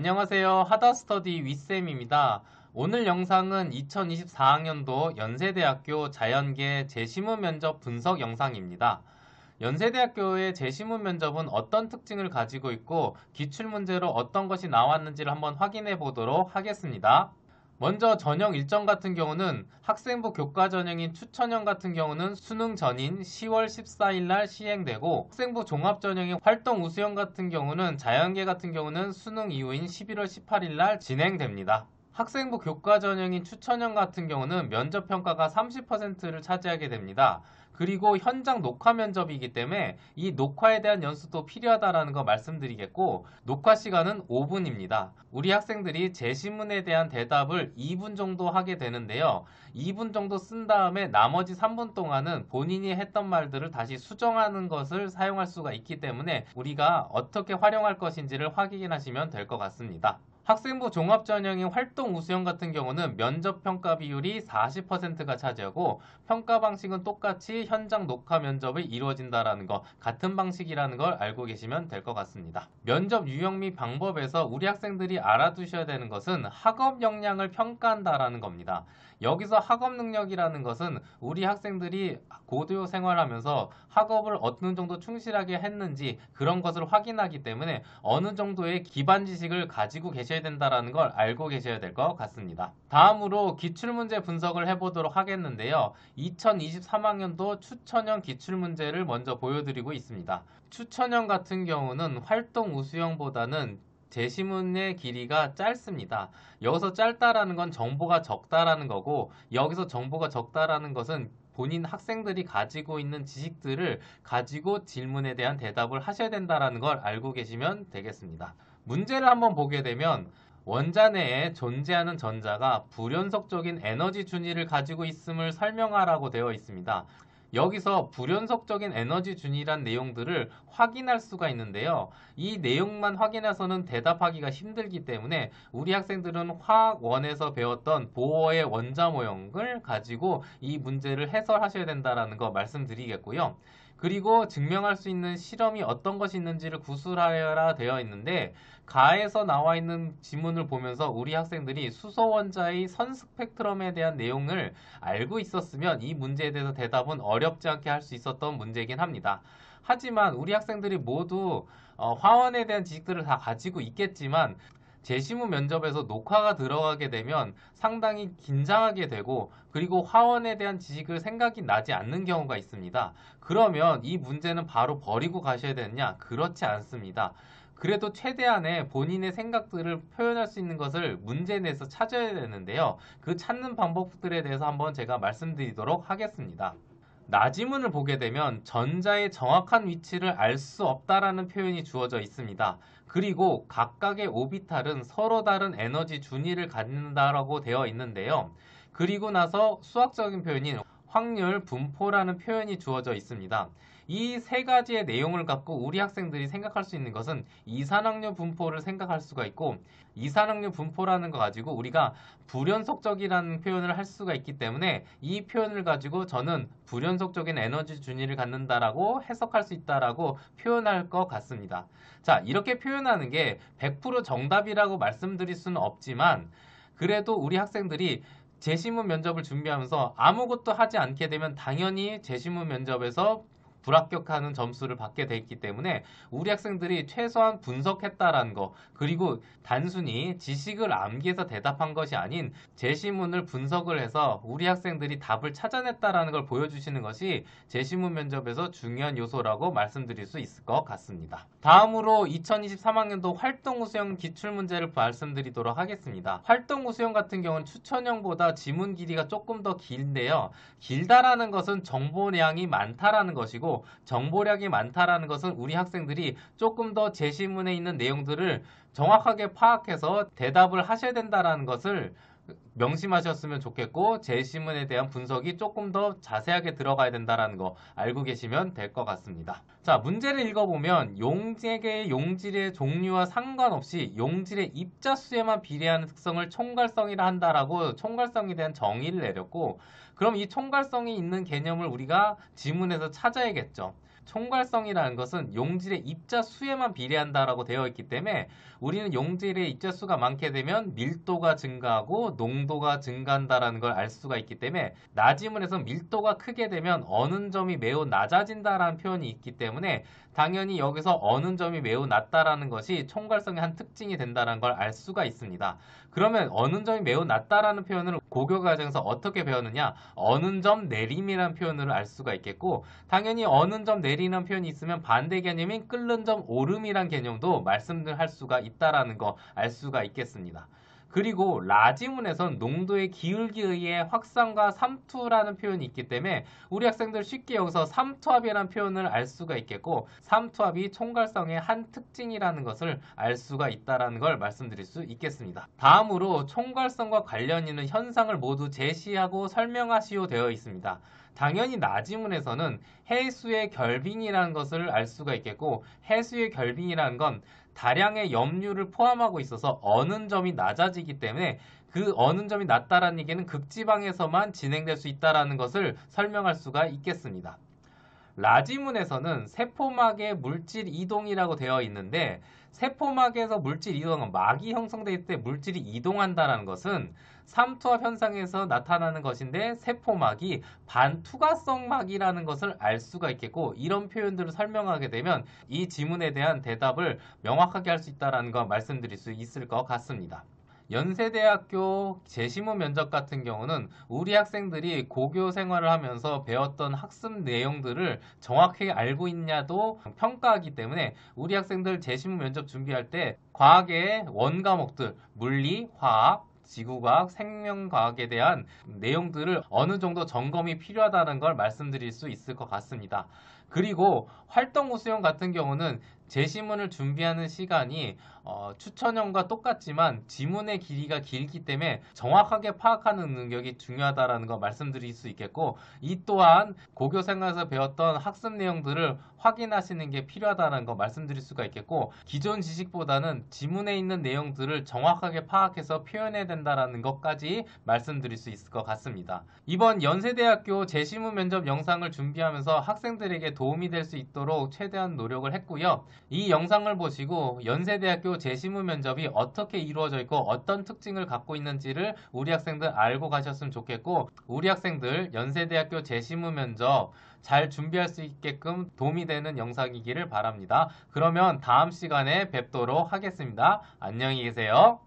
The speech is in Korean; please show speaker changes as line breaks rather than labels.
안녕하세요. 하다스터디 윗쌤입니다. 오늘 영상은 2024학년도 연세대학교 자연계 재시문 면접 분석 영상입니다. 연세대학교의 재시문 면접은 어떤 특징을 가지고 있고 기출문제로 어떤 것이 나왔는지를 한번 확인해 보도록 하겠습니다. 먼저 전형 일정 같은 경우는 학생부 교과 전형인 추천형 같은 경우는 수능 전인 10월 14일 날 시행되고, 학생부 종합 전형인 활동 우수형 같은 경우는 자연계 같은 경우는 수능 이후인 11월 18일 날 진행됩니다. 학생부 교과 전형인 추천형 같은 경우는 면접 평가가 30%를 차지하게 됩니다. 그리고 현장 녹화 면접이기 때문에 이 녹화에 대한 연수도 필요하다라는 거 말씀드리겠고, 녹화 시간은 5분입니다. 우리 학생들이 재시문에 대한 대답을 2분 정도 하게 되는데요. 2분 정도 쓴 다음에 나머지 3분 동안은 본인이 했던 말들을 다시 수정하는 것을 사용할 수가 있기 때문에 우리가 어떻게 활용할 것인지를 확인하시면 될 것 같습니다. 학생부 종합전형인 활동 우수형 같은 경우는 면접 평가 비율이 40%가 차지하고, 평가 방식은 똑같이 현장 녹화 면접이 이루어진다라는 거, 같은 방식이라는 걸 알고 계시면 될 것 같습니다. 면접 유형 및 방법에서 우리 학생들이 알아두셔야 되는 것은 학업 역량을 평가한다라는 겁니다. 여기서 학업 능력이라는 것은 우리 학생들이 고교 생활하면서 학업을 어느 정도 충실하게 했는지 그런 것을 확인하기 때문에 어느 정도의 기반 지식을 가지고 계셔야 된다는 걸 알고 계셔야 될 것 같습니다. 다음으로 기출문제 분석을 해보도록 하겠는데요. 2023학년도 추천형 기출문제를 먼저 보여드리고 있습니다. 추천형 같은 경우는 활동 우수형보다는 재시문의 길이가 짧습니다. 여기서 짧다라는 건 정보가 적다라는 거고, 여기서 정보가 적다라는 것은 본인 학생들이 가지고 있는 지식들을 가지고 질문에 대한 대답을 하셔야 된다는 걸 알고 계시면 되겠습니다. 문제를 한번 보게 되면 원자 내에 존재하는 전자가 불연속적인 에너지 준위를 가지고 있음을 설명하라고 되어 있습니다. 여기서 불연속적인 에너지 준위란 내용들을 확인할 수가 있는데요. 이 내용만 확인해서는 대답하기가 힘들기 때문에 우리 학생들은 화학원에서 배웠던 보어의 원자 모형을 가지고 이 문제를 해설하셔야 된다는 거 말씀드리겠고요. 그리고 증명할 수 있는 실험이 어떤 것이 있는지를 구술하여라 되어 있는데, 가에서 나와 있는 지문을 보면서 우리 학생들이 수소 원자의 선 스펙트럼에 대한 내용을 알고 있었으면 이 문제에 대해서 대답은 어렵지 않게 할 수 있었던 문제이긴 합니다. 하지만 우리 학생들이 모두 화원에 대한 지식들을 다 가지고 있겠지만 재시문 면접에서 녹화가 들어가게 되면 상당히 긴장하게 되고, 그리고 화원에 대한 지식을 생각이 나지 않는 경우가 있습니다. 그러면 이 문제는 바로 버리고 가셔야 되느냐? 그렇지 않습니다. 그래도 최대한의 본인의 생각들을 표현할 수 있는 것을 문제 내에서 찾아야 되는데요. 그 찾는 방법들에 대해서 한번 제가 말씀드리도록 하겠습니다. 나지문을 보게 되면 전자의 정확한 위치를 알 수 없다라는 표현이 주어져 있습니다. 그리고 각각의 오비탈은 서로 다른 에너지 준위를 갖는다라고 되어 있는데요. 그리고 나서 수학적인 표현인 확률 분포라는 표현이 주어져 있습니다. 이 세 가지의 내용을 갖고 우리 학생들이 생각할 수 있는 것은 이산확률 분포를 생각할 수가 있고, 이산확률 분포라는 거 가지고 우리가 불연속적이라는 표현을 할 수가 있기 때문에 이 표현을 가지고 저는 불연속적인 에너지 준위를 갖는다라고 해석할 수 있다라고 표현할 것 같습니다. 자, 이렇게 표현하는 게 100% 정답이라고 말씀드릴 수는 없지만, 그래도 우리 학생들이 재시문 면접을 준비하면서 아무것도 하지 않게 되면 당연히 재시문 면접에서 불합격하는 점수를 받게 돼 있기 때문에 우리 학생들이 최소한 분석했다라는 거, 그리고 단순히 지식을 암기해서 대답한 것이 아닌 재시문을 분석을 해서 우리 학생들이 답을 찾아냈다라는 걸 보여주시는 것이 재시문 면접에서 중요한 요소라고 말씀드릴 수 있을 것 같습니다. 다음으로 2023학년도 활동 우수형 기출문제를 말씀드리도록 하겠습니다. 활동 우수형 같은 경우는 추천형보다 지문 길이가 조금 더 긴데요. 길다라는 것은 정보량이 많다라는 것이고, 정보량이 많다라는 것은 우리 학생들이 조금 더 재시문에 있는 내용들을 정확하게 파악해서 대답을 하셔야 된다라는 것을 명심하셨으면 좋겠고, 재시문에 대한 분석이 조금 더 자세하게 들어가야 된다는 거 알고 계시면 될 것 같습니다. 자, 문제를 읽어보면 용액의 용질의 종류와 상관없이 용질의 입자수에만 비례하는 특성을 총괄성이라 한다라고 총괄성에 대한 정의를 내렸고, 그럼 이 총괄성이 있는 개념을 우리가 지문에서 찾아야겠죠. 총괄성이라는 것은 용질의 입자 수에만 비례한다라고 되어 있기 때문에 우리는 용질의 입자 수가 많게 되면 밀도가 증가하고 농도가 증가한다라는 걸 알 수가 있기 때문에 나지문에서 밀도가 크게 되면 어는 점이 매우 낮아진다라는 표현이 있기 때문에 당연히 여기서 어는 점이 매우 낮다라는 것이 총괄성의 한 특징이 된다는 걸 알 수가 있습니다. 그러면 어는 점이 매우 낮다라는 표현을 고교 과정에서 어떻게 배웠느냐? 어는 점 내림이라는 표현으로 알 수가 있겠고, 당연히 어는 점 내리는 표현이 있으면 반대 개념인 끓는 점 오름이란 개념도 말씀할 수가 있다라는 거 알 수가 있겠습니다. 그리고 라지문에선 농도의 기울기에 의해 확산과 삼투라는 표현이 있기 때문에 우리 학생들 쉽게 여기서 삼투압이라는 표현을 알 수가 있겠고, 삼투압이 총괄성의 한 특징이라는 것을 알 수가 있다는 걸 말씀드릴 수 있겠습니다. 다음으로 총괄성과 관련 있는 현상을 모두 제시하고 설명하시오 되어 있습니다. 당연히 나지문에서는 해수의 결빙이라는 것을 알 수가 있겠고, 해수의 결빙이라는 건 다량의 염류를 포함하고 있어서 어는 점이 낮아지기 때문에 그 어는 점이 낮다라는 얘기는 극지방에서만 진행될 수 있다는 것을 설명할 수가 있겠습니다. 라지문에서는 세포막의 물질 이동이라고 되어 있는데, 세포막에서 물질 이동은 막이 형성될 때 물질이 이동한다는 것은 삼투압 현상에서 나타나는 것인데, 세포막이 반투과성 막이라는 것을 알 수가 있겠고, 이런 표현들을 설명하게 되면 이 지문에 대한 대답을 명확하게 할 수 있다는 거 말씀드릴 수 있을 것 같습니다. 연세대학교 재시무 면접 같은 경우는 우리 학생들이 고교 생활을 하면서 배웠던 학습 내용들을 정확하게 알고 있냐도 평가하기 때문에 우리 학생들 재시무 면접 준비할 때 과학의 원 과목들, 물리, 화학, 지구과학, 생명과학에 대한 내용들을 어느 정도 점검이 필요하다는 걸 말씀드릴 수 있을 것 같습니다. 그리고 활동 우수형 같은 경우는 재시문을 준비하는 시간이 추천형과 똑같지만 지문의 길이가 길기 때문에 정확하게 파악하는 능력이 중요하다는 거 말씀드릴 수 있겠고, 이 또한 고교 생활에서 배웠던 학습 내용들을 확인하시는 게 필요하다는 거 말씀드릴 수가 있겠고, 기존 지식보다는 지문에 있는 내용들을 정확하게 파악해서 표현해야 된다는 것까지 말씀드릴 수 있을 것 같습니다. 이번 연세대학교 재시문 면접 영상을 준비하면서 학생들에게 도움이 될 수 있도록 최대한 노력을 했고요. 이 영상을 보시고 연세대학교 재시무 면접이 어떻게 이루어져 있고 어떤 특징을 갖고 있는지를 우리 학생들 알고 가셨으면 좋겠고, 우리 학생들 연세대학교 재시무 면접 잘 준비할 수 있게끔 도움이 되는 영상이기를 바랍니다. 그러면 다음 시간에 뵙도록 하겠습니다. 안녕히 계세요.